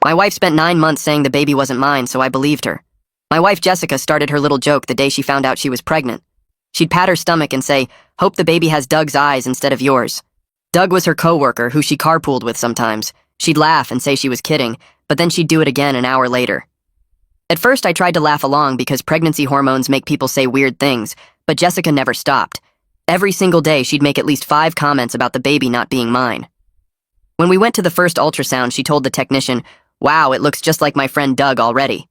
My wife spent 9 months saying the baby wasn't mine, so I believed her. My wife Jessica started her little joke the day she found out she was pregnant. She'd pat her stomach and say, "Hope the baby has Doug's eyes instead of yours." Doug was her co-worker who she carpooled with sometimes. She'd laugh and say she was kidding, but then she'd do it again an hour later. At first I tried to laugh along because pregnancy hormones make people say weird things, but Jessica never stopped. Every single day she'd make at least 5 comments about the baby not being mine. When we went to the first ultrasound, she told the technician, "Wow, it looks just like my friend Doug already."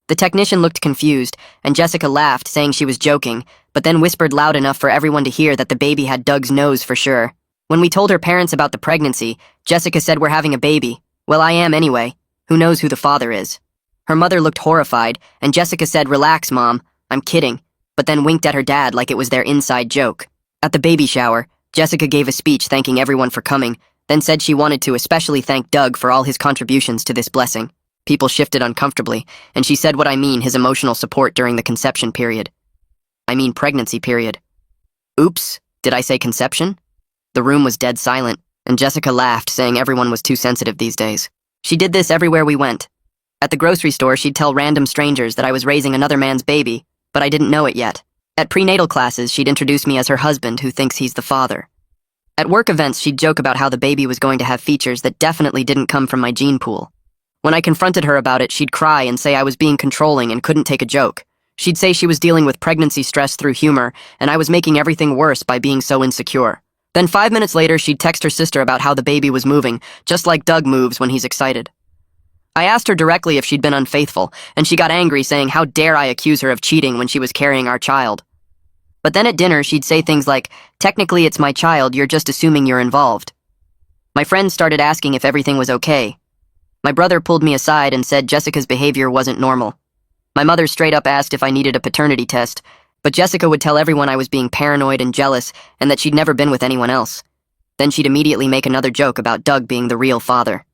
The technician looked confused, and Jessica laughed, saying she was joking, but then whispered loud enough for everyone to hear that the baby had Doug's nose for sure. When we told her parents about the pregnancy, Jessica said, "We're having a baby." "Well, I am anyway. Who knows who the father is?" Her mother looked horrified, and Jessica said, "Relax, Mom. I'm kidding," but then winked at her dad like it was their inside joke. At the baby shower, Jessica gave a speech thanking everyone for coming, then said she wanted to especially thank Doug for all his contributions to this blessing. People shifted uncomfortably, and she said what I mean, his emotional support during the conception period. I mean pregnancy period. Oops, did I say conception? The room was dead silent, and Jessica laughed, saying everyone was too sensitive these days. She did this everywhere we went. At the grocery store, she'd tell random strangers that I was raising another man's baby, but I didn't know it yet. At prenatal classes, she'd introduce me as her husband who thinks he's the father. At work events, she'd joke about how the baby was going to have features that definitely didn't come from my gene pool. When I confronted her about it, she'd cry and say I was being controlling and couldn't take a joke. She'd say she was dealing with pregnancy stress through humor, and I was making everything worse by being so insecure. Then 5 minutes later, she'd text her sister about how the baby was moving, just like Doug moves when he's excited. I asked her directly if she'd been unfaithful, and she got angry, saying how dare I accuse her of cheating when she was carrying our child. But then at dinner, she'd say things like, "Technically it's my child, you're just assuming you're involved." My friends started asking if everything was okay. My brother pulled me aside and said Jessica's behavior wasn't normal. My mother straight up asked if I needed a paternity test, but Jessica would tell everyone I was being paranoid and jealous and that she'd never been with anyone else. Then she'd immediately make another joke about Doug being the real father.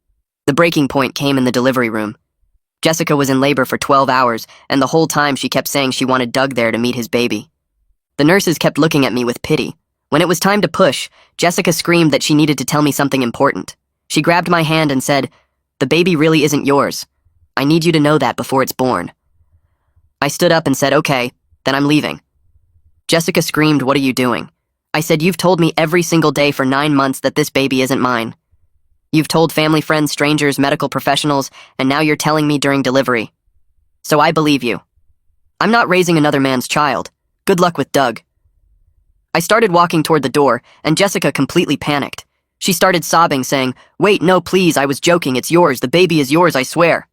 The breaking point came in the delivery room. Jessica was in labor for 12 hours, and the whole time she kept saying she wanted Doug there to meet his baby. The nurses kept looking at me with pity. When it was time to push, Jessica screamed that she needed to tell me something important. She grabbed my hand and said, "The baby really isn't yours. I need you to know that before it's born." I stood up and said, "Okay, then I'm leaving." Jessica screamed, "What are you doing?" I said, "You've told me every single day for 9 months that this baby isn't mine. You've told family, friends, strangers, medical professionals, and now you're telling me during delivery. So I believe you. I'm not raising another man's child. Good luck with Doug." I started walking toward the door, and Jessica completely panicked. She started sobbing, saying, "Wait, no, please, I was joking, it's yours, the baby is yours, I swear."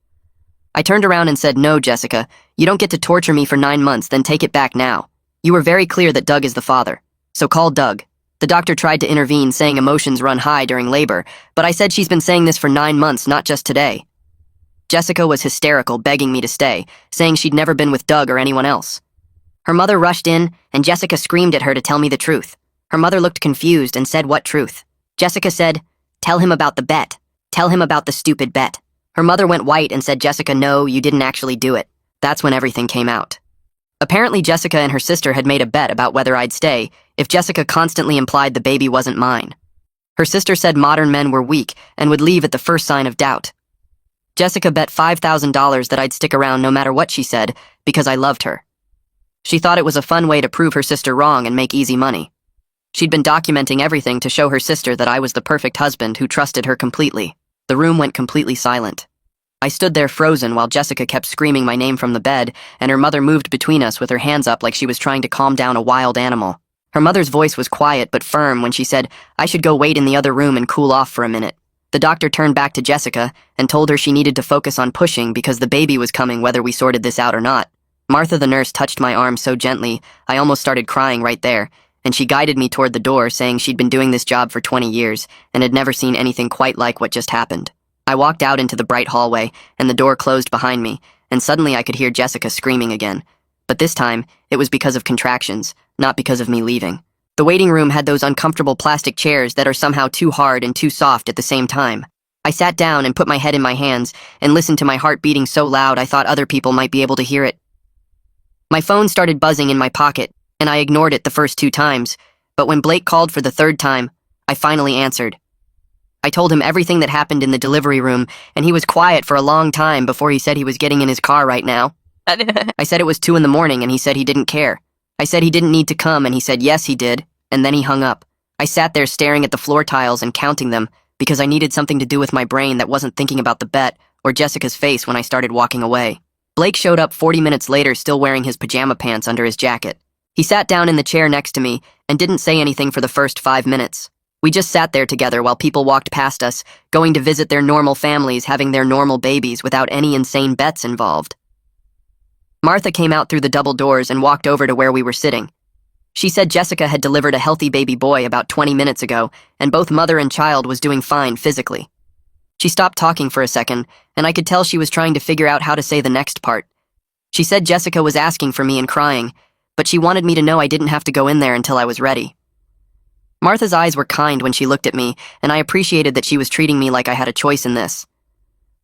I turned around and said, "No, Jessica, you don't get to torture me for 9 months, then take it back now. You were very clear that Doug is the father. So call Doug." The doctor tried to intervene, saying emotions run high during labor, but I said she's been saying this for 9 months, not just today. Jessica was hysterical, begging me to stay, saying she'd never been with Doug or anyone else. Her mother rushed in, and Jessica screamed at her to tell me the truth. Her mother looked confused and said, "What truth?" Jessica said, "Tell him about the bet. Tell him about the stupid bet." Her mother went white and said, "Jessica, no, you didn't actually do it." That's when everything came out. Apparently, Jessica and her sister had made a bet about whether I'd stay if Jessica constantly implied the baby wasn't mine. Her sister said modern men were weak and would leave at the first sign of doubt. Jessica bet $5,000 that I'd stick around no matter what she said because I loved her. She thought it was a fun way to prove her sister wrong and make easy money. She'd been documenting everything to show her sister that I was the perfect husband who trusted her completely. The room went completely silent. I stood there frozen while Jessica kept screaming my name from the bed, and her mother moved between us with her hands up like she was trying to calm down a wild animal. Her mother's voice was quiet but firm when she said I should go wait in the other room and cool off for a minute. The doctor turned back to Jessica and told her she needed to focus on pushing because the baby was coming whether we sorted this out or not. Martha the nurse touched my arm so gently, I almost started crying right there, and she guided me toward the door, saying she'd been doing this job for 20 years and had never seen anything quite like what just happened. I walked out into the bright hallway, and the door closed behind me, and suddenly I could hear Jessica screaming again. But this time, it was because of contractions, not because of me leaving. The waiting room had those uncomfortable plastic chairs that are somehow too hard and too soft at the same time. I sat down and put my head in my hands and listened to my heart beating so loud I thought other people might be able to hear it. My phone started buzzing in my pocket, and I ignored it the first 2 times, but when Blake called for the 3rd time, I finally answered. I told him everything that happened in the delivery room, and he was quiet for a long time before he said he was getting in his car right now. I said it was 2 in the morning, and he said he didn't care. I said he didn't need to come, and he said yes, he did, and then he hung up. I sat there staring at the floor tiles and counting them, because I needed something to do with my brain that wasn't thinking about the bet or Jessica's face when I started walking away. Blake showed up 40 minutes later still wearing his pajama pants under his jacket. He sat down in the chair next to me and didn't say anything for the first 5 minutes. We just sat there together while people walked past us, going to visit their normal families, having their normal babies without any insane bets involved. Martha came out through the double doors and walked over to where we were sitting. She said Jessica had delivered a healthy baby boy about 20 minutes ago, and both mother and child was doing fine physically. She stopped talking for a second, and I could tell she was trying to figure out how to say the next part. She said Jessica was asking for me and crying, but she wanted me to know I didn't have to go in there until I was ready. Martha's eyes were kind when she looked at me, and I appreciated that she was treating me like I had a choice in this.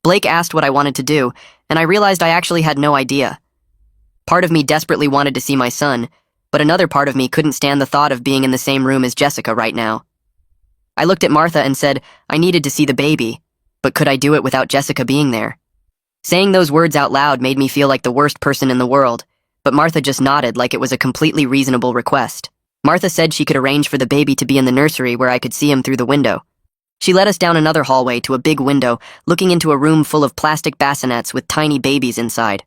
Blake asked what I wanted to do, and I realized I actually had no idea. Part of me desperately wanted to see my son, but another part of me couldn't stand the thought of being in the same room as Jessica right now. I looked at Martha and said I needed to see the baby, but could I do it without Jessica being there? Saying those words out loud made me feel like the worst person in the world, but Martha just nodded like it was a completely reasonable request. Martha said she could arrange for the baby to be in the nursery where I could see him through the window. She led us down another hallway to a big window, looking into a room full of plastic bassinets with tiny babies inside.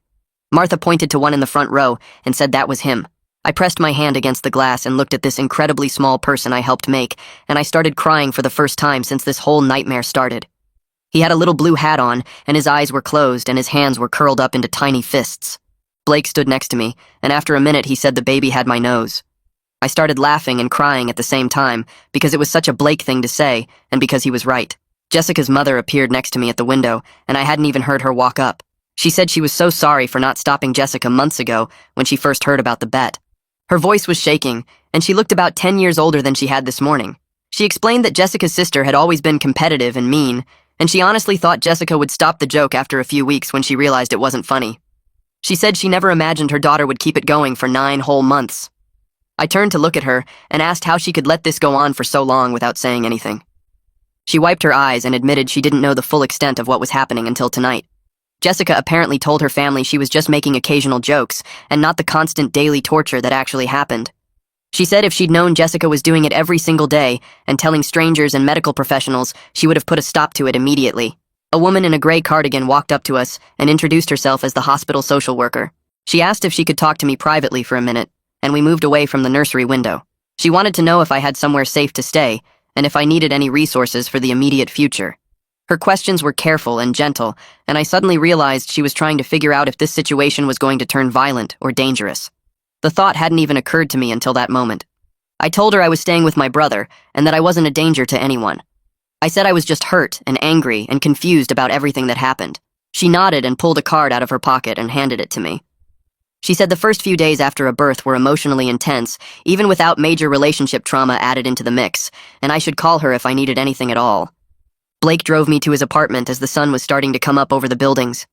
Martha pointed to one in the front row and said that was him. I pressed my hand against the glass and looked at this incredibly small person I helped make, and I started crying for the first time since this whole nightmare started. He had a little blue hat on, and his eyes were closed and his hands were curled up into tiny fists. Blake stood next to me, and after a minute he said the baby had my nose. I started laughing and crying at the same time because it was such a Blake thing to say, and because he was right. Jessica's mother appeared next to me at the window, and I hadn't even heard her walk up. She said she was so sorry for not stopping Jessica months ago when she first heard about the bet. Her voice was shaking, and she looked about 10 years older than she had this morning. She explained that Jessica's sister had always been competitive and mean, and she honestly thought Jessica would stop the joke after a few weeks when she realized it wasn't funny. She said she never imagined her daughter would keep it going for 9 whole months. I turned to look at her and asked how she could let this go on for so long without saying anything. She wiped her eyes and admitted she didn't know the full extent of what was happening until tonight. Jessica apparently told her family she was just making occasional jokes and not the constant daily torture that actually happened. She said if she'd known Jessica was doing it every single day and telling strangers and medical professionals, she would have put a stop to it immediately. A woman in a gray cardigan walked up to us and introduced herself as the hospital social worker. She asked if she could talk to me privately for a minute, and we moved away from the nursery window. She wanted to know if I had somewhere safe to stay and if I needed any resources for the immediate future. Her questions were careful and gentle, and I suddenly realized she was trying to figure out if this situation was going to turn violent or dangerous. The thought hadn't even occurred to me until that moment. I told her I was staying with my brother and that I wasn't a danger to anyone. I said I was just hurt and angry and confused about everything that happened. She nodded and pulled a card out of her pocket and handed it to me. She said the first few days after a birth were emotionally intense, even without major relationship trauma added into the mix, and I should call her if I needed anything at all. Blake drove me to his apartment as the sun was starting to come up over the buildings.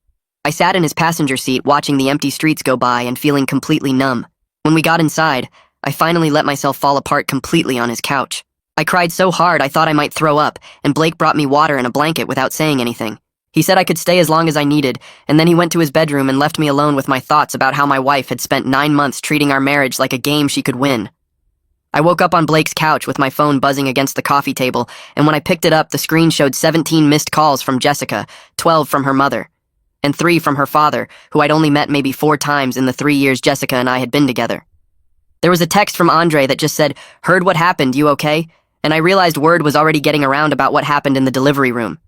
I sat in his passenger seat watching the empty streets go by and feeling completely numb. When we got inside, I finally let myself fall apart completely on his couch. I cried so hard I thought I might throw up, and Blake brought me water and a blanket without saying anything. He said I could stay as long as I needed, and then he went to his bedroom and left me alone with my thoughts about how my wife had spent 9 months treating our marriage like a game she could win. I woke up on Blake's couch with my phone buzzing against the coffee table, and when I picked it up, the screen showed 17 missed calls from Jessica, 12 from her mother, and 3 from her father, who I'd only met maybe 4 times in the 3 years Jessica and I had been together. There was a text from Andre that just said, "Heard what happened, you okay?" And I realized word was already getting around about what happened in the delivery room.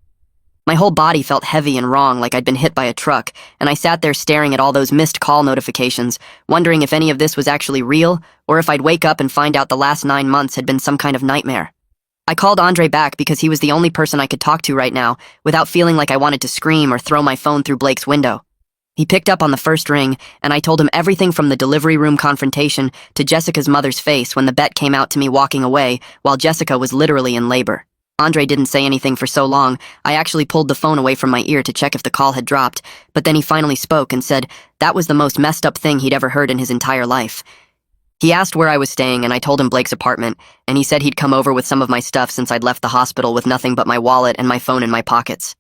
My whole body felt heavy and wrong, like I'd been hit by a truck, and I sat there staring at all those missed call notifications, wondering if any of this was actually real, or if I'd wake up and find out the last 9 months had been some kind of nightmare. I called Andre back because he was the only person I could talk to right now, without feeling like I wanted to scream or throw my phone through Blake's window. He picked up on the first ring, and I told him everything from the delivery room confrontation to Jessica's mother's face when the bet came out to me walking away, while Jessica was literally in labor. Andre didn't say anything for so long, I actually pulled the phone away from my ear to check if the call had dropped, but then he finally spoke and said that was the most messed up thing he'd ever heard in his entire life. He asked where I was staying, and I told him Blake's apartment, and he said he'd come over with some of my stuff since I'd left the hospital with nothing but my wallet and my phone in my pockets.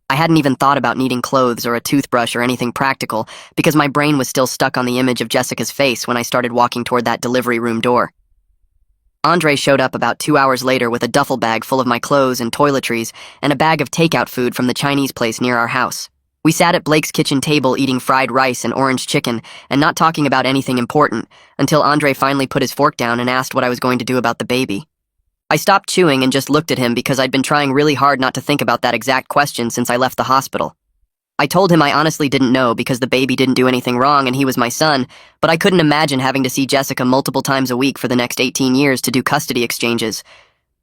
I hadn't even thought about needing clothes or a toothbrush or anything practical because my brain was still stuck on the image of Jessica's face when I started walking toward that delivery room door. Andre showed up about 2 hours later with a duffel bag full of my clothes and toiletries and a bag of takeout food from the Chinese place near our house. We sat at Blake's kitchen table eating fried rice and orange chicken and not talking about anything important until Andre finally put his fork down and asked what I was going to do about the baby. I stopped chewing and just looked at him because I'd been trying really hard not to think about that exact question since I left the hospital. I told him I honestly didn't know because the baby didn't do anything wrong and he was my son, but I couldn't imagine having to see Jessica multiple times a week for the next 18 years to do custody exchanges.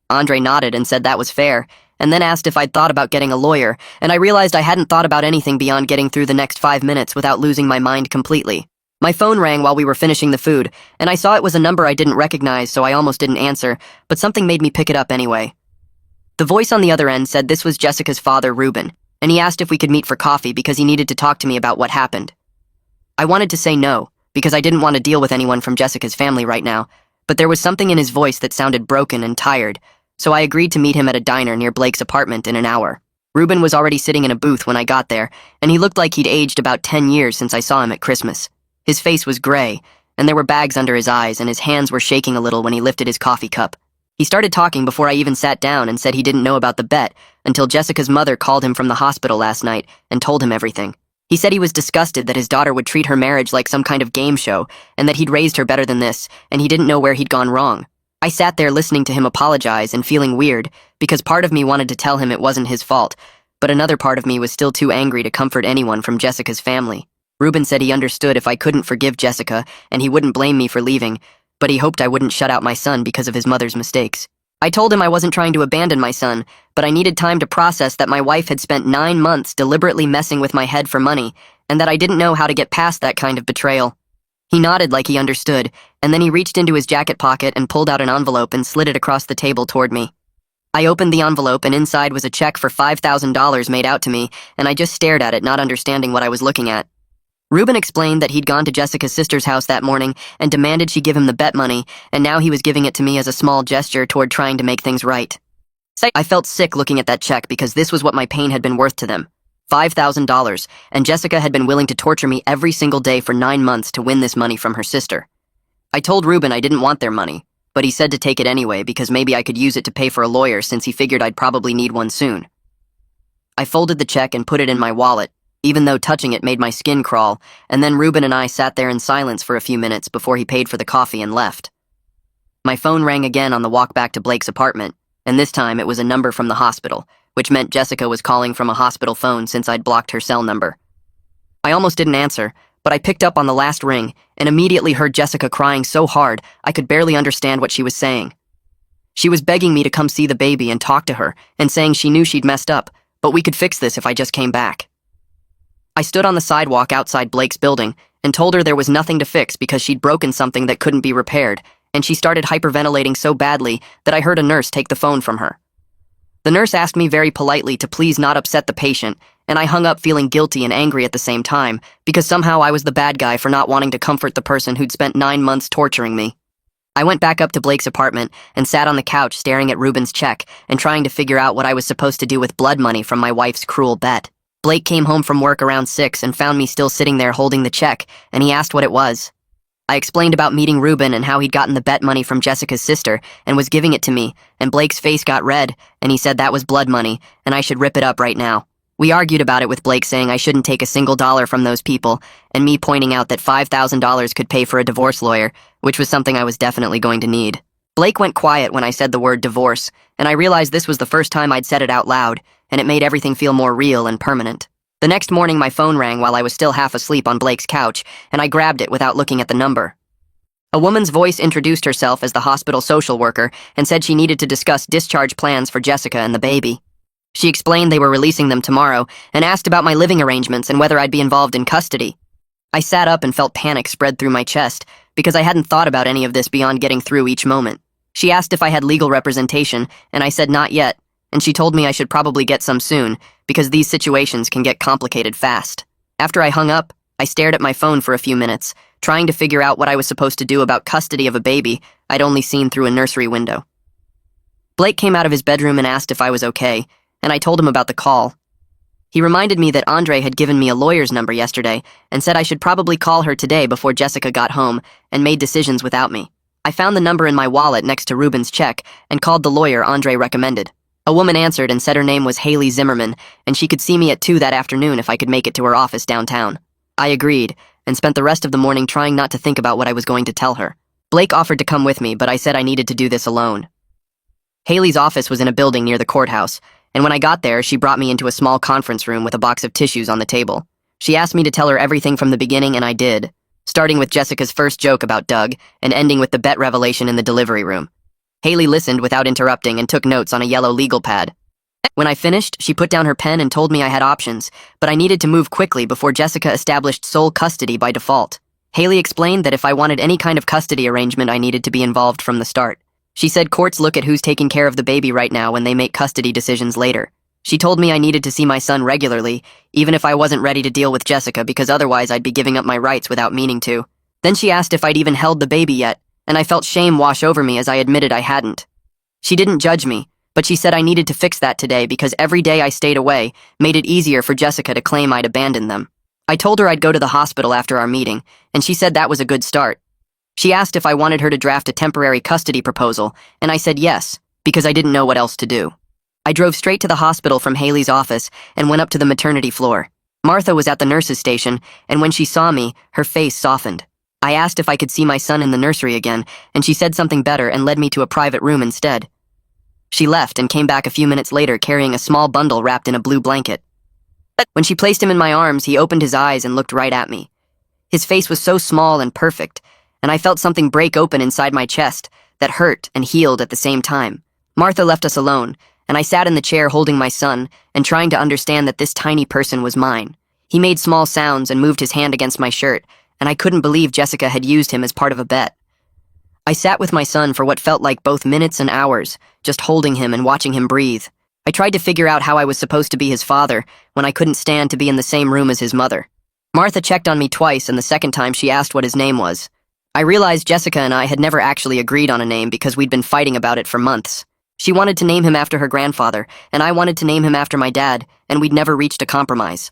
Andre nodded and said that was fair, and then asked if I'd thought about getting a lawyer, and I realized I hadn't thought about anything beyond getting through the next 5 minutes without losing my mind completely. My phone rang while we were finishing the food, and I saw it was a number I didn't recognize, so I almost didn't answer, but something made me pick it up anyway. The voice on the other end said this was Jessica's father, Ruben, and he asked if we could meet for coffee because he needed to talk to me about what happened. I wanted to say no, because I didn't want to deal with anyone from Jessica's family right now, but there was something in his voice that sounded broken and tired, so I agreed to meet him at a diner near Blake's apartment in an hour. Ruben was already sitting in a booth when I got there, and he looked like he'd aged about 10 years since I saw him at Christmas. His face was gray, and there were bags under his eyes, and his hands were shaking a little when he lifted his coffee cup. He started talking before I even sat down and said he didn't know about the bet until Jessica's mother called him from the hospital last night and told him everything. He said he was disgusted that his daughter would treat her marriage like some kind of game show and that he'd raised her better than this, and he didn't know where he'd gone wrong. I sat there listening to him apologize and feeling weird because part of me wanted to tell him it wasn't his fault, but another part of me was still too angry to comfort anyone from Jessica's family. Ruben said he understood if I couldn't forgive Jessica and he wouldn't blame me for leaving, but he hoped I wouldn't shut out my son because of his mother's mistakes. I told him I wasn't trying to abandon my son, but I needed time to process that my wife had spent 9 months deliberately messing with my head for money, and that I didn't know how to get past that kind of betrayal. He nodded like he understood, and then he reached into his jacket pocket and pulled out an envelope and slid it across the table toward me. I opened the envelope and inside was a check for $5,000 made out to me, and I just stared at it, not understanding what I was looking at. Ruben explained that he'd gone to Jessica's sister's house that morning and demanded she give him the bet money, and now he was giving it to me as a small gesture toward trying to make things right. I felt sick looking at that check because this was what my pain had been worth to them. $5,000, and Jessica had been willing to torture me every single day for 9 months to win this money from her sister. I told Ruben I didn't want their money, but he said to take it anyway because maybe I could use it to pay for a lawyer since he figured I'd probably need one soon. I folded the check and put it in my wallet, even though touching it made my skin crawl, and then Ruben and I sat there in silence for a few minutes before he paid for the coffee and left. My phone rang again on the walk back to Blake's apartment, and this time it was a number from the hospital, which meant Jessica was calling from a hospital phone since I'd blocked her cell number. I almost didn't answer, but I picked up on the last ring and immediately heard Jessica crying so hard I could barely understand what she was saying. She was begging me to come see the baby and talk to her, and saying she knew she'd messed up, but we could fix this if I just came back. I stood on the sidewalk outside Blake's building and told her there was nothing to fix because she'd broken something that couldn't be repaired, and she started hyperventilating so badly that I heard a nurse take the phone from her. The nurse asked me very politely to please not upset the patient, and I hung up feeling guilty and angry at the same time because somehow I was the bad guy for not wanting to comfort the person who'd spent 9 months torturing me. I went back up to Blake's apartment and sat on the couch staring at Ruben's check and trying to figure out what I was supposed to do with blood money from my wife's cruel bet. Blake came home from work around 6 and found me still sitting there holding the check, and he asked what it was. I explained about meeting Ruben and how he'd gotten the bet money from Jessica's sister and was giving it to me, and Blake's face got red, and he said that was blood money, and I should rip it up right now. We argued about it with Blake saying I shouldn't take a single dollar from those people, and me pointing out that $5,000 could pay for a divorce lawyer, which was something I was definitely going to need. Blake went quiet when I said the word divorce, and I realized this was the first time I'd said it out loud, and it made everything feel more real and permanent. The next morning my phone rang while I was still half asleep on Blake's couch, and I grabbed it without looking at the number. A woman's voice introduced herself as the hospital social worker and said she needed to discuss discharge plans for Jessica and the baby. She explained they were releasing them tomorrow and asked about my living arrangements and whether I'd be involved in custody. I sat up and felt panic spread through my chest because I hadn't thought about any of this beyond getting through each moment. She asked if I had legal representation, and I said not yet, and she told me I should probably get some soon because these situations can get complicated fast. After I hung up, I stared at my phone for a few minutes, trying to figure out what I was supposed to do about custody of a baby I'd only seen through a nursery window. Blake came out of his bedroom and asked if I was okay, and I told him about the call. He reminded me that Andre had given me a lawyer's number yesterday and said I should probably call her today before Jessica got home and made decisions without me. I found the number in my wallet next to Ruben's check and called the lawyer Andre recommended. A woman answered and said her name was Haley Zimmerman and she could see me at 2 that afternoon if I could make it to her office downtown. I agreed and spent the rest of the morning trying not to think about what I was going to tell her. Blake offered to come with me, but I said I needed to do this alone. Haley's office was in a building near the courthouse, and when I got there, she brought me into a small conference room with a box of tissues on the table. She asked me to tell her everything from the beginning, and I did, starting with Jessica's first joke about Doug and ending with the bet revelation in the delivery room. Haley listened without interrupting and took notes on a yellow legal pad. When I finished, she put down her pen and told me I had options, but I needed to move quickly before Jessica established sole custody by default. Haley explained that if I wanted any kind of custody arrangement, I needed to be involved from the start. She said courts look at who's taking care of the baby right now when they make custody decisions later. She told me I needed to see my son regularly, even if I wasn't ready to deal with Jessica because otherwise I'd be giving up my rights without meaning to. Then she asked if I'd even held the baby yet, and I felt shame wash over me as I admitted I hadn't. She didn't judge me, but she said I needed to fix that today because every day I stayed away made it easier for Jessica to claim I'd abandoned them. I told her I'd go to the hospital after our meeting, and she said that was a good start. She asked if I wanted her to draft a temporary custody proposal, and I said yes, because I didn't know what else to do. I drove straight to the hospital from Haley's office and went up to the maternity floor. Martha was at the nurse's station, and when she saw me, her face softened. I asked if I could see my son in the nursery again, and she said something better and led me to a private room instead. She left and came back a few minutes later carrying a small bundle wrapped in a blue blanket. When she placed him in my arms, he opened his eyes and looked right at me. His face was so small and perfect, and I felt something break open inside my chest that hurt and healed at the same time. Martha left us alone, and I sat in the chair holding my son and trying to understand that this tiny person was mine. He made small sounds and moved his hand against my shirt, and I couldn't believe Jessica had used him as part of a bet. I sat with my son for what felt like both minutes and hours, just holding him and watching him breathe. I tried to figure out how I was supposed to be his father when I couldn't stand to be in the same room as his mother. Martha checked on me twice, and the second time she asked what his name was. I realized Jessica and I had never actually agreed on a name because we'd been fighting about it for months. She wanted to name him after her grandfather, and I wanted to name him after my dad, and we'd never reached a compromise.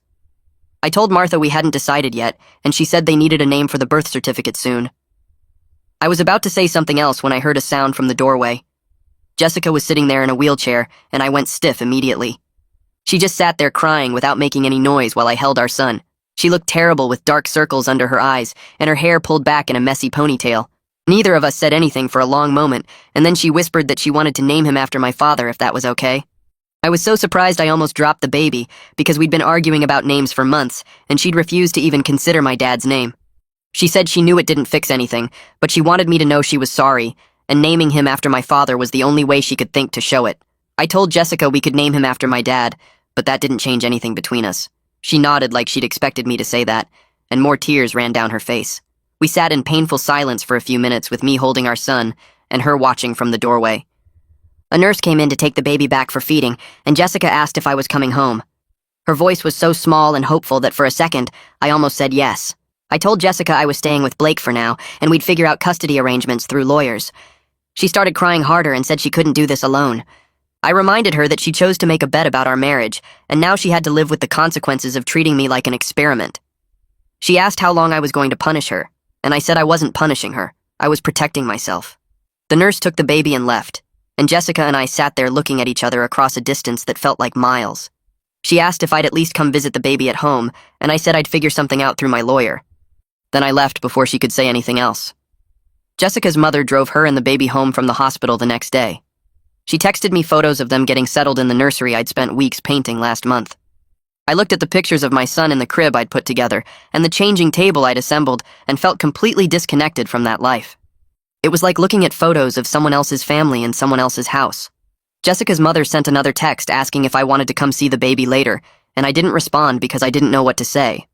I told Martha we hadn't decided yet, and she said they needed a name for the birth certificate soon. I was about to say something else when I heard a sound from the doorway. Jessica was sitting there in a wheelchair, and I went stiff immediately. She just sat there crying without making any noise while I held our son. She looked terrible with dark circles under her eyes, and her hair pulled back in a messy ponytail. Neither of us said anything for a long moment, and then she whispered that she wanted to name him after my father if that was okay. I was so surprised I almost dropped the baby, because we'd been arguing about names for months, and she'd refused to even consider my dad's name. She said she knew it didn't fix anything, but she wanted me to know she was sorry, and naming him after my father was the only way she could think to show it. I told Jessica we could name him after my dad, but that didn't change anything between us. She nodded like she'd expected me to say that, and more tears ran down her face. We sat in painful silence for a few minutes with me holding our son and her watching from the doorway. A nurse came in to take the baby back for feeding, and Jessica asked if I was coming home. Her voice was so small and hopeful that for a second, I almost said yes. I told Jessica I was staying with Blake for now, and we'd figure out custody arrangements through lawyers. She started crying harder and said she couldn't do this alone. I reminded her that she chose to make a bet about our marriage, and now she had to live with the consequences of treating me like an experiment. She asked how long I was going to punish her, and I said I wasn't punishing her. I was protecting myself. The nurse took the baby and left, and Jessica and I sat there looking at each other across a distance that felt like miles. She asked if I'd at least come visit the baby at home, and I said I'd figure something out through my lawyer. Then I left before she could say anything else. Jessica's mother drove her and the baby home from the hospital the next day. She texted me photos of them getting settled in the nursery I'd spent weeks painting last month. I looked at the pictures of my son in the crib I'd put together and the changing table I'd assembled and felt completely disconnected from that life. It was like looking at photos of someone else's family in someone else's house. Jessica's mother sent another text asking if I wanted to come see the baby later, and I didn't respond because I didn't know what to say.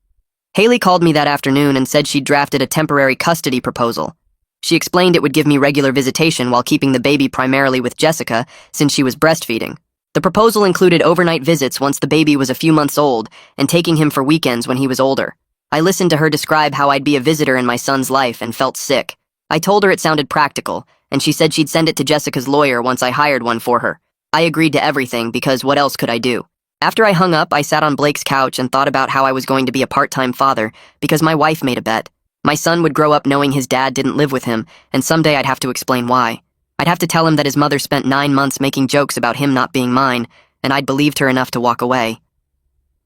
Haley called me that afternoon and said she'd drafted a temporary custody proposal. She explained it would give me regular visitation while keeping the baby primarily with Jessica since she was breastfeeding. The proposal included overnight visits once the baby was a few months old and taking him for weekends when he was older. I listened to her describe how I'd be a visitor in my son's life and felt sick. I told her it sounded practical, and she said she'd send it to Jessica's lawyer once I hired one for her. I agreed to everything because what else could I do? After I hung up, I sat on Blake's couch and thought about how I was going to be a part-time father because my wife made a bet. My son would grow up knowing his dad didn't live with him, and someday I'd have to explain why. I'd have to tell him that his mother spent 9 months making jokes about him not being mine, and I'd believed her enough to walk away.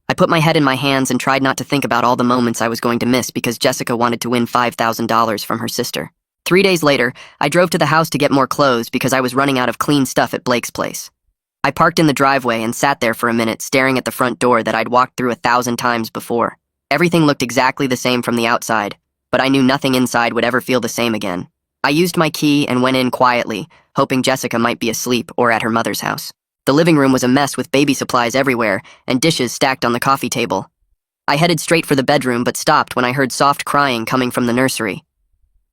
I put my head in my hands and tried not to think about all the moments I was going to miss because Jessica wanted to win $5,000 from her sister. 3 days later, I drove to the house to get more clothes because I was running out of clean stuff at Blake's place. I parked in the driveway and sat there for a minute staring at the front door that I'd walked through 1,000 times before. Everything looked exactly the same from the outside, but I knew nothing inside would ever feel the same again. I used my key and went in quietly, hoping Jessica might be asleep or at her mother's house. The living room was a mess with baby supplies everywhere and dishes stacked on the coffee table. I headed straight for the bedroom but stopped when I heard soft crying coming from the nursery.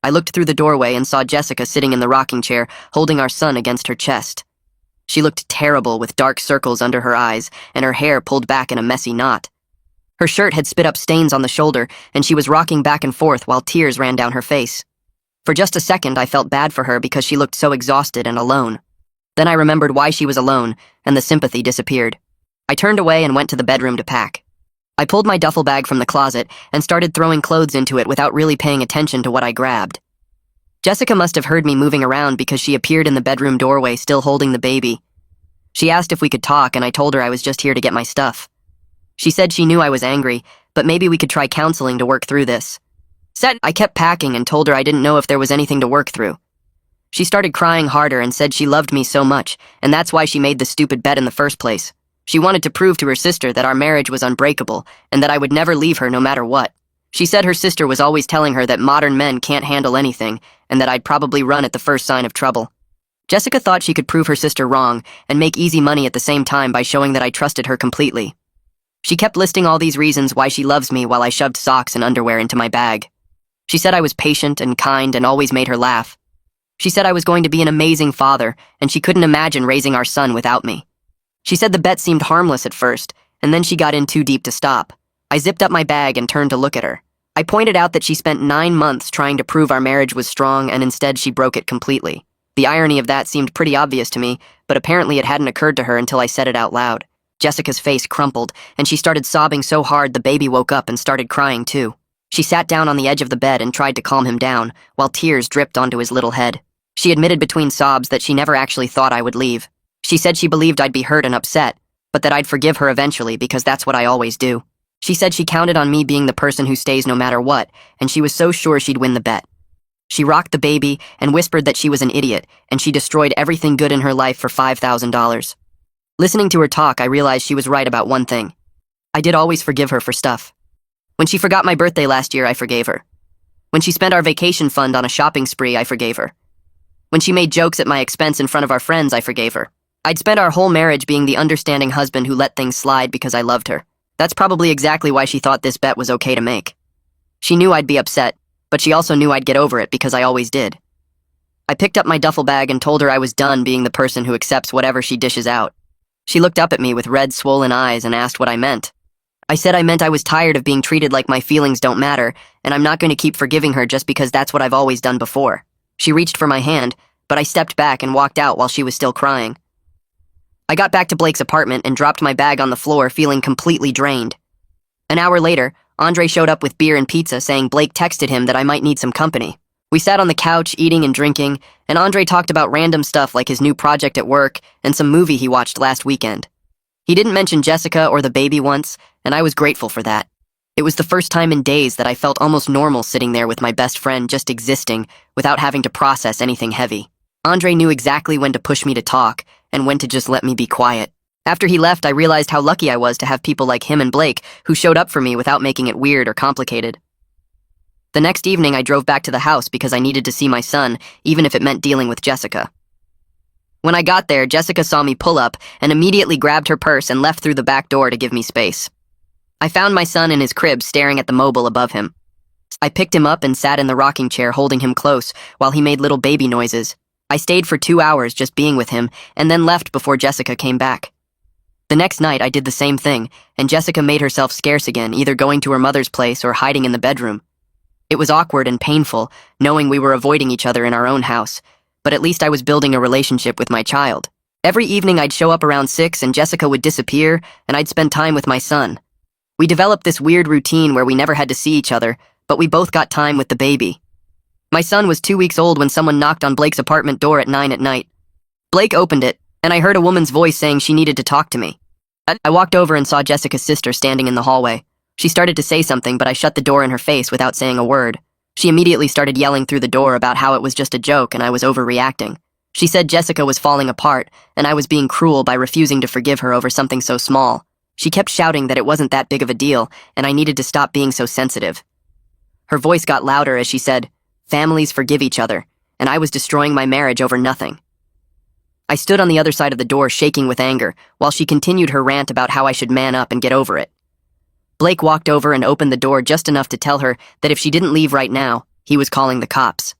I looked through the doorway and saw Jessica sitting in the rocking chair, holding our son against her chest. She looked terrible with dark circles under her eyes and her hair pulled back in a messy knot. Her shirt had spit up stains on the shoulder and she was rocking back and forth while tears ran down her face. For just a second, I felt bad for her because she looked so exhausted and alone. Then I remembered why she was alone, and the sympathy disappeared. I turned away and went to the bedroom to pack. I pulled my duffel bag from the closet and started throwing clothes into it without really paying attention to what I grabbed. Jessica must have heard me moving around because she appeared in the bedroom doorway still holding the baby. She asked if we could talk, and I told her I was just here to get my stuff. She said she knew I was angry, but maybe we could try counseling to work through this. I kept packing and told her I didn't know if there was anything to work through. She started crying harder and said she loved me so much, and that's why she made the stupid bet in the first place. She wanted to prove to her sister that our marriage was unbreakable and that I would never leave her no matter what. She said her sister was always telling her that modern men can't handle anything and that I'd probably run at the first sign of trouble. Jessica thought she could prove her sister wrong and make easy money at the same time by showing that I trusted her completely. She kept listing all these reasons why she loves me while I shoved socks and underwear into my bag. She said I was patient and kind and always made her laugh. She said I was going to be an amazing father, and she couldn't imagine raising our son without me. She said the bet seemed harmless at first, and then she got in too deep to stop. I zipped up my bag and turned to look at her. I pointed out that she spent 9 months trying to prove our marriage was strong, and instead she broke it completely. The irony of that seemed pretty obvious to me, but apparently it hadn't occurred to her until I said it out loud. Jessica's face crumpled, and she started sobbing so hard the baby woke up and started crying too. She sat down on the edge of the bed and tried to calm him down, while tears dripped onto his little head. She admitted between sobs that she never actually thought I would leave. She said she believed I'd be hurt and upset, but that I'd forgive her eventually because that's what I always do. She said she counted on me being the person who stays no matter what, and she was so sure she'd win the bet. She rocked the baby and whispered that she was an idiot, and she destroyed everything good in her life for $5,000. Listening to her talk, I realized she was right about one thing. I did always forgive her for stuff. When she forgot my birthday last year, I forgave her. When she spent our vacation fund on a shopping spree, I forgave her. When she made jokes at my expense in front of our friends, I forgave her. I'd spent our whole marriage being the understanding husband who let things slide because I loved her. That's probably exactly why she thought this bet was okay to make. She knew I'd be upset, but she also knew I'd get over it because I always did. I picked up my duffel bag and told her I was done being the person who accepts whatever she dishes out. She looked up at me with red, swollen eyes and asked what I meant. I said I meant I was tired of being treated like my feelings don't matter, and I'm not going to keep forgiving her just because that's what I've always done before. She reached for my hand, but I stepped back and walked out while she was still crying. I got back to Blake's apartment and dropped my bag on the floor, feeling completely drained. An hour later, Andre showed up with beer and pizza, saying Blake texted him that I might need some company. We sat on the couch, eating and drinking, and Andre talked about random stuff like his new project at work and some movie he watched last weekend. He didn't mention Jessica or the baby once, and I was grateful for that. It was the first time in days that I felt almost normal sitting there with my best friend just existing without having to process anything heavy. Andre knew exactly when to push me to talk and when to just let me be quiet. After he left, I realized how lucky I was to have people like him and Blake who showed up for me without making it weird or complicated. The next evening, I drove back to the house because I needed to see my son, even if it meant dealing with Jessica. When I got there, Jessica saw me pull up and immediately grabbed her purse and left through the back door to give me space. I found my son in his crib staring at the mobile above him. I picked him up and sat in the rocking chair holding him close while he made little baby noises. I stayed for 2 hours just being with him and then left before Jessica came back. The next night, I did the same thing, and Jessica made herself scarce again, either going to her mother's place or hiding in the bedroom. It was awkward and painful, knowing we were avoiding each other in our own house, but at least I was building a relationship with my child. Every evening I'd show up around 6 and Jessica would disappear, and I'd spend time with my son. We developed this weird routine where we never had to see each other, but we both got time with the baby. My son was 2 weeks old when someone knocked on Blake's apartment door at 9 at night. Blake opened it, and I heard a woman's voice saying she needed to talk to me. I walked over and saw Jessica's sister standing in the hallway. She started to say something, but I shut the door in her face without saying a word. She immediately started yelling through the door about how it was just a joke and I was overreacting. She said Jessica was falling apart, and I was being cruel by refusing to forgive her over something so small. She kept shouting that it wasn't that big of a deal, and I needed to stop being so sensitive. Her voice got louder as she said, "Families forgive each other," and I was destroying my marriage over nothing. I stood on the other side of the door shaking with anger, while she continued her rant about how I should man up and get over it. Blake walked over and opened the door just enough to tell her that if she didn't leave right now, he was calling the cops.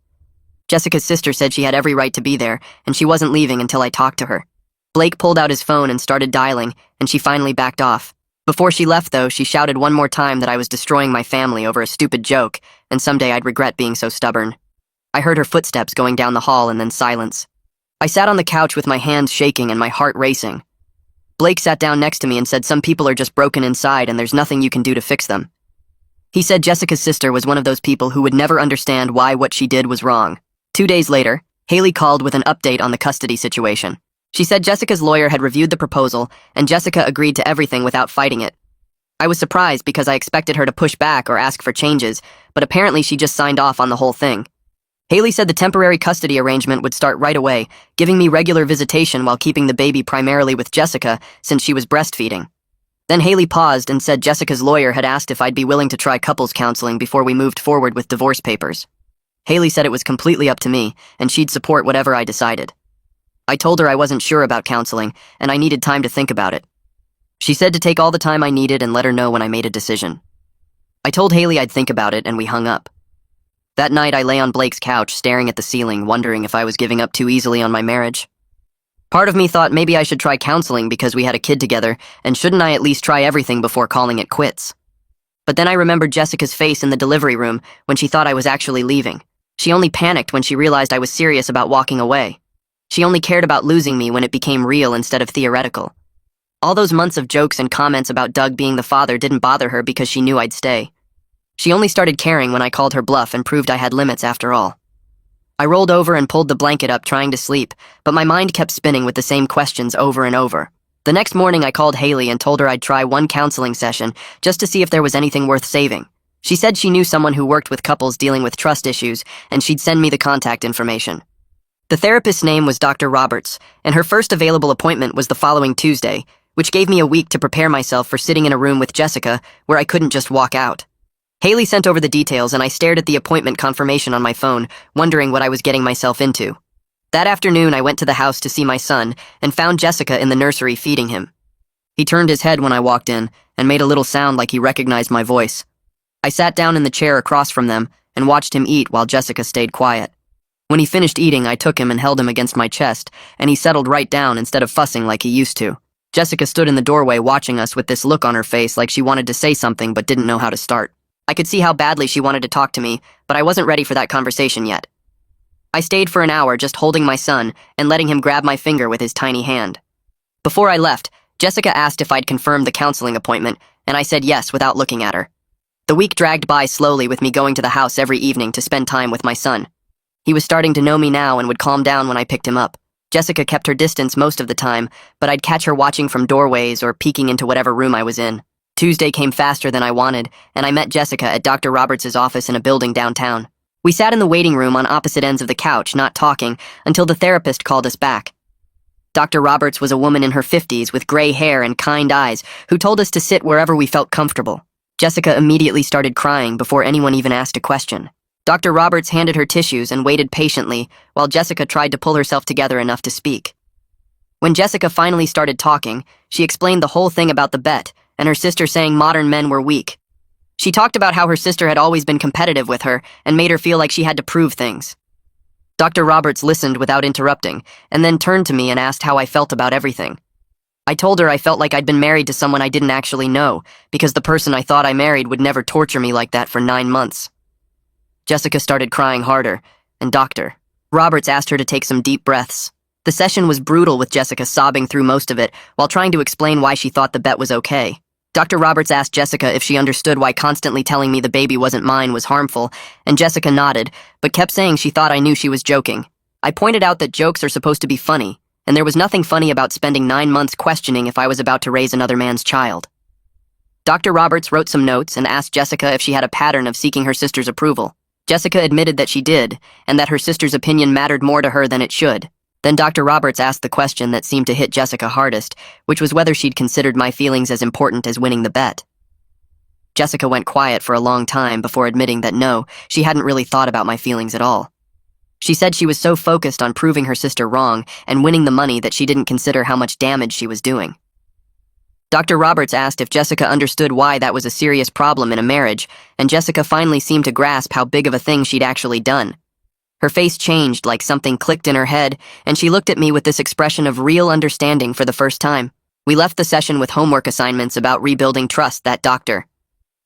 Jessica's sister said she had every right to be there, and she wasn't leaving until I talked to her. Blake pulled out his phone and started dialing, and she finally backed off. Before she left, though, she shouted one more time that I was destroying my family over a stupid joke, and someday I'd regret being so stubborn. I heard her footsteps going down the hall and then silence. I sat on the couch with my hands shaking and my heart racing. Blake sat down next to me and said some people are just broken inside and there's nothing you can do to fix them. He said Jessica's sister was one of those people who would never understand why what she did was wrong. 2 days later, Haley called with an update on the custody situation. She said Jessica's lawyer had reviewed the proposal and Jessica agreed to everything without fighting it. I was surprised because I expected her to push back or ask for changes, but apparently she just signed off on the whole thing. Haley said the temporary custody arrangement would start right away, giving me regular visitation while keeping the baby primarily with Jessica since she was breastfeeding. Then Haley paused and said Jessica's lawyer had asked if I'd be willing to try couples counseling before we moved forward with divorce papers. Haley said it was completely up to me, and she'd support whatever I decided. I told her I wasn't sure about counseling, and I needed time to think about it. She said to take all the time I needed and let her know when I made a decision. I told Haley I'd think about it, and we hung up. That night, I lay on Blake's couch, staring at the ceiling, wondering if I was giving up too easily on my marriage. Part of me thought maybe I should try counseling because we had a kid together, and shouldn't I at least try everything before calling it quits? But then I remembered Jessica's face in the delivery room when she thought I was actually leaving. She only panicked when she realized I was serious about walking away. She only cared about losing me when it became real instead of theoretical. All those months of jokes and comments about Doug being the father didn't bother her because she knew I'd stay. She only started caring when I called her bluff and proved I had limits after all. I rolled over and pulled the blanket up trying to sleep, but my mind kept spinning with the same questions over and over. The next morning I called Haley and told her I'd try one counseling session just to see if there was anything worth saving. She said she knew someone who worked with couples dealing with trust issues and she'd send me the contact information. The therapist's name was Dr. Roberts, and her first available appointment was the following Tuesday, which gave me a week to prepare myself for sitting in a room with Jessica where I couldn't just walk out. Haley sent over the details and I stared at the appointment confirmation on my phone, wondering what I was getting myself into. That afternoon, I went to the house to see my son and found Jessica in the nursery feeding him. He turned his head when I walked in and made a little sound like he recognized my voice. I sat down in the chair across from them and watched him eat while Jessica stayed quiet. When he finished eating, I took him and held him against my chest, and he settled right down instead of fussing like he used to. Jessica stood in the doorway watching us with this look on her face like she wanted to say something but didn't know how to start. I could see how badly she wanted to talk to me, but I wasn't ready for that conversation yet. I stayed for an hour just holding my son and letting him grab my finger with his tiny hand. Before I left, Jessica asked if I'd confirmed the counseling appointment, and I said yes without looking at her. The week dragged by slowly with me going to the house every evening to spend time with my son. He was starting to know me now and would calm down when I picked him up. Jessica kept her distance most of the time, but I'd catch her watching from doorways or peeking into whatever room I was in. Tuesday came faster than I wanted, and I met Jessica at Dr. Roberts' office in a building downtown. We sat in the waiting room on opposite ends of the couch, not talking, until the therapist called us back. Dr. Roberts was a woman in her 50s with gray hair and kind eyes who told us to sit wherever we felt comfortable. Jessica immediately started crying before anyone even asked a question. Dr. Roberts handed her tissues and waited patiently while Jessica tried to pull herself together enough to speak. When Jessica finally started talking, she explained the whole thing about the bet and her sister saying modern men were weak. She talked about how her sister had always been competitive with her and made her feel like she had to prove things. Dr. Roberts listened without interrupting and then turned to me and asked how I felt about everything. I told her I felt like I'd been married to someone I didn't actually know, because the person I thought I married would never torture me like that for 9 months. Jessica started crying harder, and Dr. Roberts asked her to take some deep breaths. The session was brutal, with Jessica sobbing through most of it while trying to explain why she thought the bet was okay. Dr. Roberts asked Jessica if she understood why constantly telling me the baby wasn't mine was harmful, and Jessica nodded, but kept saying she thought I knew she was joking. I pointed out that jokes are supposed to be funny, and there was nothing funny about spending 9 months questioning if I was about to raise another man's child. Dr. Roberts wrote some notes and asked Jessica if she had a pattern of seeking her sister's approval. Jessica admitted that she did, and that her sister's opinion mattered more to her than it should. Then Dr. Roberts asked the question that seemed to hit Jessica hardest, which was whether she'd considered my feelings as important as winning the bet. Jessica went quiet for a long time before admitting that no, she hadn't really thought about my feelings at all. She said she was so focused on proving her sister wrong and winning the money that she didn't consider how much damage she was doing. Dr. Roberts asked if Jessica understood why that was a serious problem in a marriage, and Jessica finally seemed to grasp how big of a thing she'd actually done. Her face changed like something clicked in her head, and she looked at me with this expression of real understanding for the first time. We left the session with homework assignments about rebuilding trust that Dr.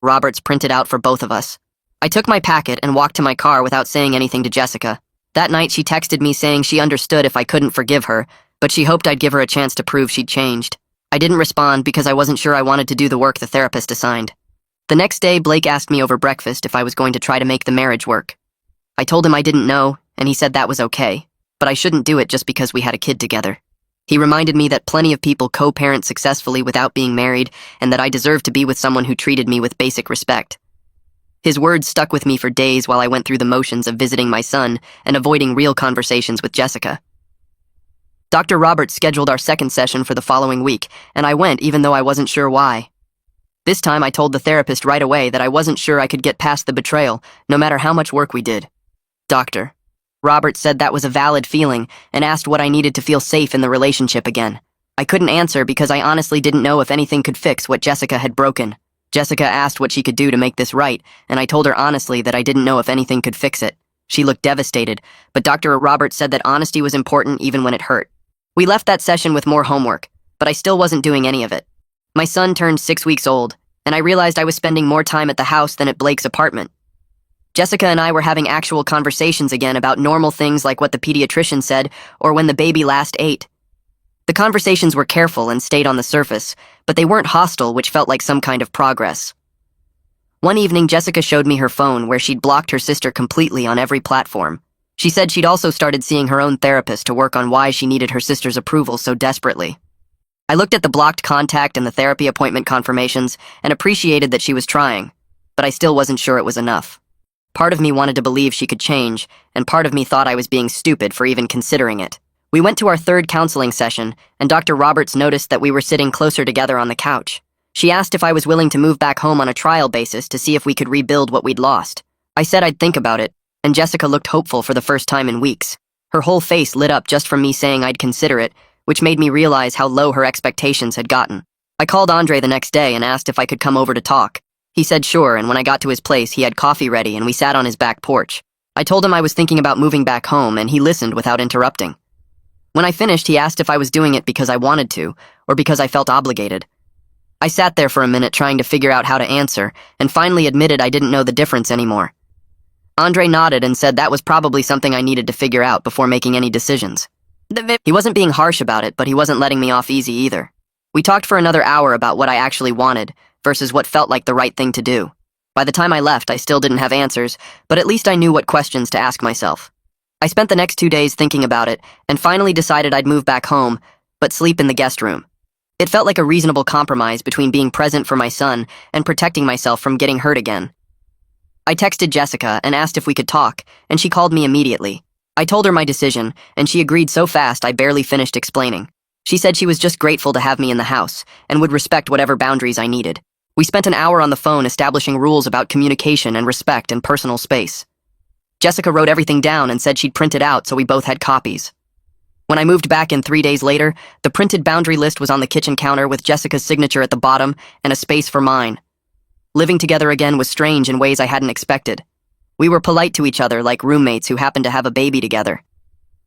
Roberts printed out for both of us. I took my packet and walked to my car without saying anything to Jessica. That night she texted me saying she understood if I couldn't forgive her, but she hoped I'd give her a chance to prove she'd changed. I didn't respond because I wasn't sure I wanted to do the work the therapist assigned. The next day, Blake asked me over breakfast if I was going to try to make the marriage work. I told him I didn't know, and he said that was okay, but I shouldn't do it just because we had a kid together. He reminded me that plenty of people co-parent successfully without being married, and that I deserved to be with someone who treated me with basic respect. His words stuck with me for days while I went through the motions of visiting my son and avoiding real conversations with Jessica. Dr. Roberts scheduled our second session for the following week, and I went even though I wasn't sure why. This time I told the therapist right away that I wasn't sure I could get past the betrayal, no matter how much work we did. Dr. Roberts said that was a valid feeling and asked what I needed to feel safe in the relationship again. I couldn't answer because I honestly didn't know if anything could fix what Jessica had broken. Jessica asked what she could do to make this right, and I told her honestly that I didn't know if anything could fix it. She looked devastated, but Dr. Roberts said that honesty was important even when it hurt. We left that session with more homework, but I still wasn't doing any of it. My son turned 6 weeks old, and I realized I was spending more time at the house than at Blake's apartment. Jessica and I were having actual conversations again about normal things like what the pediatrician said or when the baby last ate. The conversations were careful and stayed on the surface, but they weren't hostile, which felt like some kind of progress. One evening, Jessica showed me her phone where she'd blocked her sister completely on every platform. She said she'd also started seeing her own therapist to work on why she needed her sister's approval so desperately. I looked at the blocked contact and the therapy appointment confirmations and appreciated that she was trying, but I still wasn't sure it was enough. Part of me wanted to believe she could change, and part of me thought I was being stupid for even considering it. We went to our third counseling session, and Dr. Roberts noticed that we were sitting closer together on the couch. She asked if I was willing to move back home on a trial basis to see if we could rebuild what we'd lost. I said I'd think about it, and Jessica looked hopeful for the first time in weeks. Her whole face lit up just from me saying I'd consider it, which made me realize how low her expectations had gotten. I called Andre the next day and asked if I could come over to talk. He said sure, and when I got to his place, he had coffee ready and we sat on his back porch. I told him I was thinking about moving back home, and he listened without interrupting. When I finished, he asked if I was doing it because I wanted to, or because I felt obligated. I sat there for a minute trying to figure out how to answer, and finally admitted I didn't know the difference anymore. Andre nodded and said that was probably something I needed to figure out before making any decisions. He wasn't being harsh about it, but he wasn't letting me off easy either. We talked for another hour about what I actually wanted, versus what felt like the right thing to do. By the time I left, I still didn't have answers, but at least I knew what questions to ask myself. I spent the next 2 days thinking about it, and finally decided I'd move back home, but sleep in the guest room. It felt like a reasonable compromise between being present for my son and protecting myself from getting hurt again. I texted Jessica and asked if we could talk, and she called me immediately. I told her my decision, and she agreed so fast I barely finished explaining. She said she was just grateful to have me in the house, and would respect whatever boundaries I needed. We spent an hour on the phone establishing rules about communication and respect and personal space. Jessica wrote everything down and said she'd print it out so we both had copies. When I moved back in 3 days later, the printed boundary list was on the kitchen counter with Jessica's signature at the bottom and a space for mine. Living together again was strange in ways I hadn't expected. We were polite to each other like roommates who happened to have a baby together.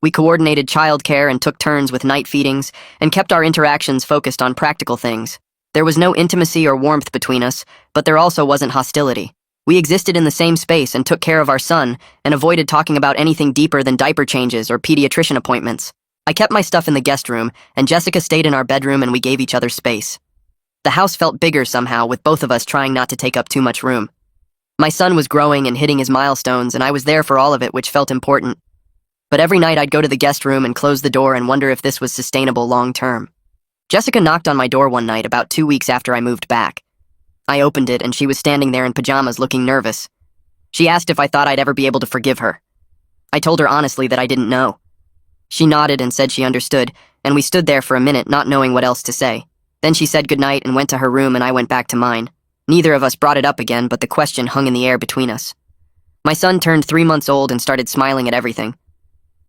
We coordinated childcare and took turns with night feedings, and kept our interactions focused on practical things. There was no intimacy or warmth between us, but there also wasn't hostility. We existed in the same space and took care of our son, and avoided talking about anything deeper than diaper changes or pediatrician appointments. I kept my stuff in the guest room, and Jessica stayed in our bedroom, and we gave each other space. The house felt bigger somehow, with both of us trying not to take up too much room. My son was growing and hitting his milestones, and I was there for all of it, which felt important. But every night I'd go to the guest room and close the door and wonder if this was sustainable long term. Jessica knocked on my door one night about 2 weeks after I moved back. I opened it, and she was standing there in pajamas looking nervous. She asked if I thought I'd ever be able to forgive her. I told her honestly that I didn't know. She nodded and said she understood, and we stood there for a minute not knowing what else to say. Then she said goodnight and went to her room, and I went back to mine. Neither of us brought it up again, but the question hung in the air between us. My son turned 3 months old and started smiling at everything.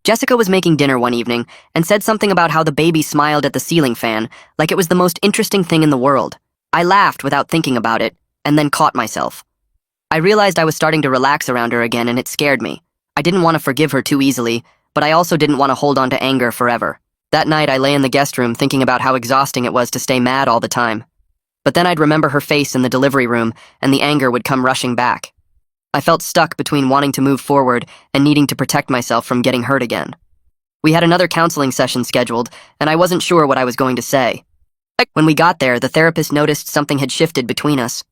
Jessica was making dinner one evening and said something about how the baby smiled at the ceiling fan, like it was the most interesting thing in the world. I laughed without thinking about it, and then caught myself. I realized I was starting to relax around her again, and it scared me. I didn't want to forgive her too easily, but I also didn't want to hold on to anger forever. That night I lay in the guest room thinking about how exhausting it was to stay mad all the time. But then I'd remember her face in the delivery room, and the anger would come rushing back. I felt stuck between wanting to move forward and needing to protect myself from getting hurt again. We had another counseling session scheduled, and I wasn't sure what I was going to say. When we got there, the therapist noticed something had shifted between us.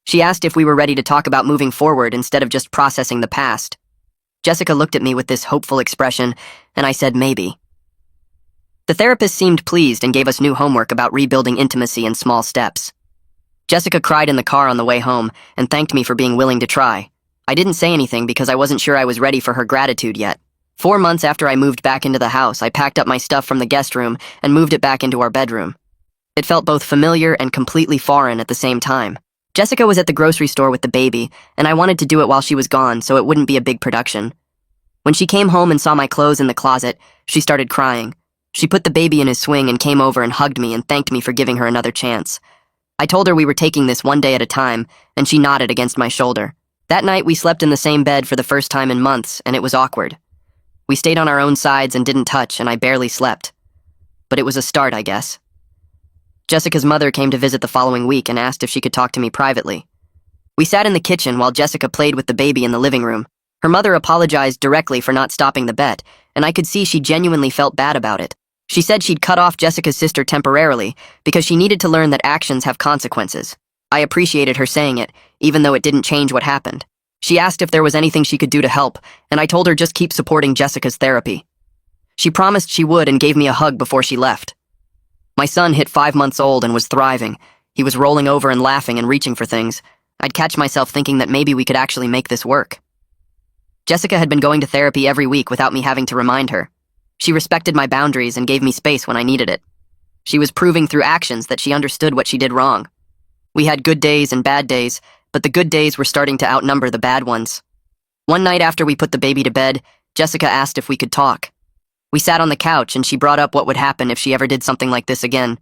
She asked if we were ready to talk about moving forward instead of just processing the past. Jessica looked at me with this hopeful expression, and I said maybe. The therapist seemed pleased and gave us new homework about rebuilding intimacy in small steps. Jessica cried in the car on the way home and thanked me for being willing to try. I didn't say anything because I wasn't sure I was ready for her gratitude yet. 4 months after I moved back into the house, I packed up my stuff from the guest room and moved it back into our bedroom. It felt both familiar and completely foreign at the same time. Jessica was at the grocery store with the baby, and I wanted to do it while she was gone so it wouldn't be a big production. When she came home and saw my clothes in the closet, she started crying. She put the baby in his swing and came over and hugged me and thanked me for giving her another chance. I told her we were taking this one day at a time, and she nodded against my shoulder. That night we slept in the same bed for the first time in months, and it was awkward. We stayed on our own sides and didn't touch, and I barely slept. But it was a start, I guess. Jessica's mother came to visit the following week and asked if she could talk to me privately. We sat in the kitchen while Jessica played with the baby in the living room. Her mother apologized directly for not stopping the bet, and I could see she genuinely felt bad about it. She said she'd cut off Jessica's sister temporarily because she needed to learn that actions have consequences. I appreciated her saying it, even though it didn't change what happened. She asked if there was anything she could do to help, and I told her just keep supporting Jessica's therapy. She promised she would and gave me a hug before she left. My son hit 5 months old and was thriving. He was rolling over and laughing and reaching for things. I'd catch myself thinking that maybe we could actually make this work. Jessica had been going to therapy every week without me having to remind her. She respected my boundaries and gave me space when I needed it. She was proving through actions that she understood what she did wrong. We had good days and bad days, but the good days were starting to outnumber the bad ones. One night after we put the baby to bed, Jessica asked if we could talk. We sat on the couch and she brought up what would happen if she ever did something like this again.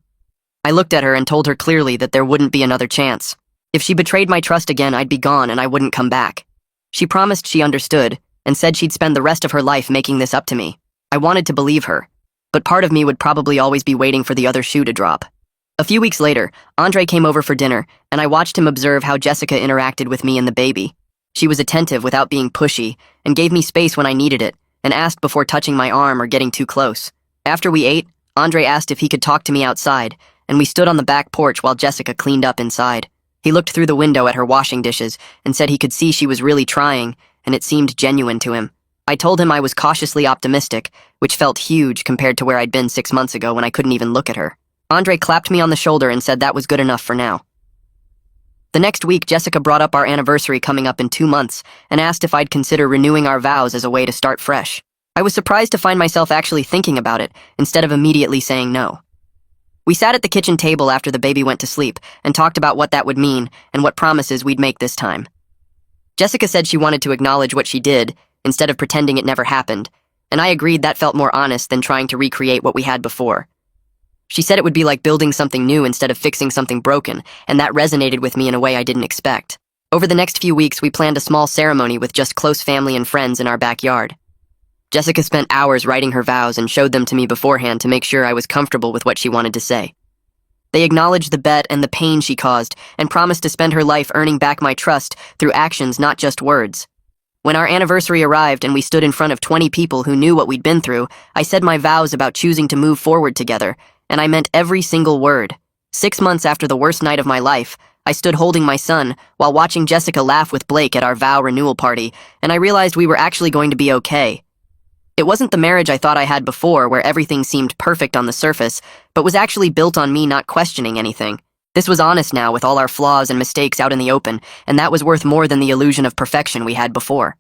I looked at her and told her clearly that there wouldn't be another chance. If she betrayed my trust again, I'd be gone and I wouldn't come back. She promised she understood and said she'd spend the rest of her life making this up to me. I wanted to believe her, but part of me would probably always be waiting for the other shoe to drop. A few weeks later, Andre came over for dinner, and I watched him observe how Jessica interacted with me and the baby. She was attentive without being pushy, and gave me space when I needed it, and asked before touching my arm or getting too close. After we ate, Andre asked if he could talk to me outside, and we stood on the back porch while Jessica cleaned up inside. He looked through the window at her washing dishes and said he could see she was really trying, and it seemed genuine to him. I told him I was cautiously optimistic, which felt huge compared to where I'd been 6 months ago when I couldn't even look at her. Andre clapped me on the shoulder and said that was good enough for now. The next week, Jessica brought up our anniversary coming up in 2 months and asked if I'd consider renewing our vows as a way to start fresh. I was surprised to find myself actually thinking about it instead of immediately saying no. We sat at the kitchen table after the baby went to sleep and talked about what that would mean and what promises we'd make this time. Jessica said she wanted to acknowledge what she did instead of pretending it never happened, and I agreed that felt more honest than trying to recreate what we had before. She said it would be like building something new instead of fixing something broken, and that resonated with me in a way I didn't expect. Over the next few weeks, we planned a small ceremony with just close family and friends in our backyard. Jessica spent hours writing her vows and showed them to me beforehand to make sure I was comfortable with what she wanted to say. They acknowledged the bet and the pain she caused, and promised to spend her life earning back my trust through actions, not just words. When our anniversary arrived and we stood in front of 20 people who knew what we'd been through, I said my vows about choosing to move forward together, and I meant every single word. 6 months after the worst night of my life, I stood holding my son while watching Jessica laugh with Blake at our vow renewal party, and I realized we were actually going to be okay. It wasn't the marriage I thought I had before, where everything seemed perfect on the surface, but was actually built on me not questioning anything. This was honest now, with all our flaws and mistakes out in the open, and that was worth more than the illusion of perfection we had before.